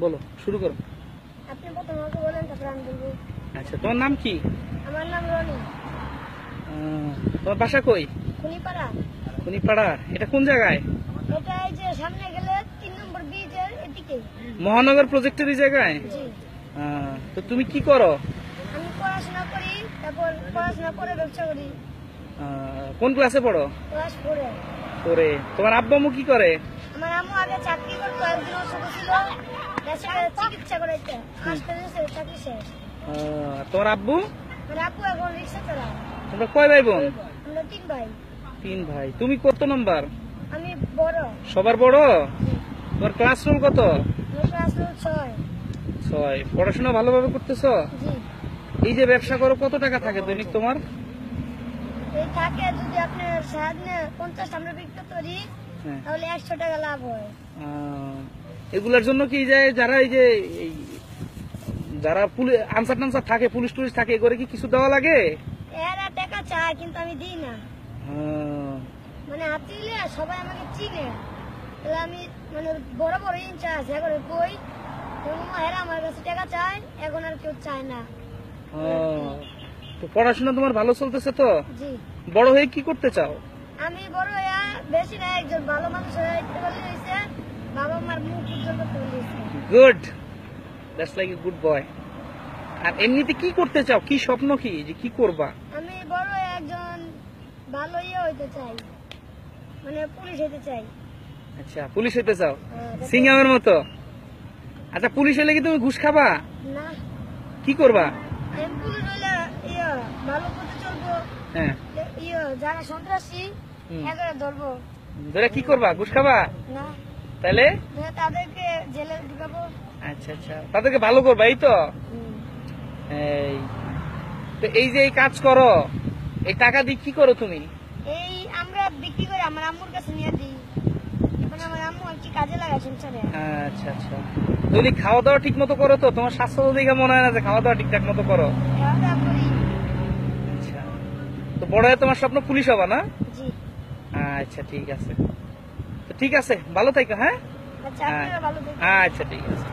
বলো, শুরু করো। আপনি প্রথমে আমাকে বলেন, তারপর আমি বলবো। আচ্ছা, তোমার নাম কি? আমার নাম রনি। তোমার বাসা কই? খুনিপাড়া। খুনিপাড়া। এটা কোন জায়গায়? এটা এই যে সামনে গেলে 3 নম্বর ব্রিজের এদিকে। মহানগর প্রজেক্টের এই জায়গায়? জি। তো তুমি কি করো? আমি পড়াশোনা করি, তারপর পড়াশোনা করে ব্যবসা করি। কোন ক্লাসে পড়ো? ক্লাস 4-এ। করে তোমার আব্বু আম্মু কি করে? আমার আম্মু আগে চাকরি করতো, একদিন অসুখ ছিল, দেশে চিকিৎসা করাইতে হাসপাতালে চাকরি শেষ। তোমার আব্বু? আমার আব্বু এখন রিক্সা চালায়। তোমরা কয় ভাই বোন? আমরা 3 ভাই। 3 ভাই। তুমি কত নাম্বার? আমি বড়। সবার বড়? তোমার ক্লাস রোল কত? আমার ক্লাস 6। 6। পড়াশোনা ভালোভাবে করতেছো? জি। এই যে ব্যবসা করো, কত টাকা থাকে দৈনিক তোমার? এই থাকে যদি আপনার সারাদিনে 50 আমরা বিক্রি করি, তাহলে 100 টাকা লাভ হয়। এগুলার জন্য কি যায় যারা এই যে যারা আনসার টানসার থাকে, পুলিশ টুলিশ থাকে, এগুলো কি কিছু দেওয়া লাগে? এরা টাকা চায়, কিন্তু আমি দিই না। মানে হাতিলে সবাই আমাকে চিনে, তাহলে আমি মানে বড় বড় ইনচার্জ এগুলো কই, এরা আমার কাছে টাকা চায়, এখন আর কেউ চায় না। তো পড়াশোনা তোমার ভালো চলতেছে তো? জি। বড় হয়ে কি করতে চাও? আমি বড় হয়ে বেশি না, একজন ভালো মানুষ হয়ে হয়েছে, বাবা মার মুখ উজ্জ্বল করতে বলেছে। Good, that's like a good boy. আর এমনিতে কি করতে চাও? কি স্বপ্ন, কি যে কি করবা? আমি বড় হয়ে একজন ভালো হইতে চাই, মানে পুলিশ হইতে চাই। আচ্ছা, পুলিশ হইতে চাও, সিঙ্গামের মতো? আচ্ছা, পুলিশ হলে কি তুমি ঘুষ খাবা? না। কি করবা? আমি পুলিশ হইলে ভালো করতে চলবো। হ্যাঁ। যারা সন্ত্রাসী এগুলো ধরবো। ধরে কি করবা? ঘুষ খাবা না। তাহলে? তাদেরকে জেলে ঢুকাবো। আচ্ছা আচ্ছা, তাদেরকে ভালো করবা, এই তো? এই তো, এই যে এই কাজ করো, এই টাকা দিয়ে কি করো তুমি? এই আমরা বিক্রি করে আমার আম্মুর কাছে নিয়ে দিই, মানে আমার আম্মু আর কি কাজে লাগায় সংসারে। আচ্ছা আচ্ছা, তুমি খাওয়া দাওয়া ঠিক মতো করো তো? তোমার স্বাস্থ্য দেখে মনে হয় না যে খাওয়া দাওয়া ঠিকঠাক মতো করো। খাওয়া দাওয়া করি। আচ্ছা, তো বড় হয়ে তোমার স্বপ্ন পুলিশ হবা না? জি। আচ্ছা ঠিক আছে, তো ঠিক আছে, ভালো থাকো। হ্যাঁ, আচ্ছা, আপনারা ভালো থাকবেন। আচ্ছা ঠিক আছে।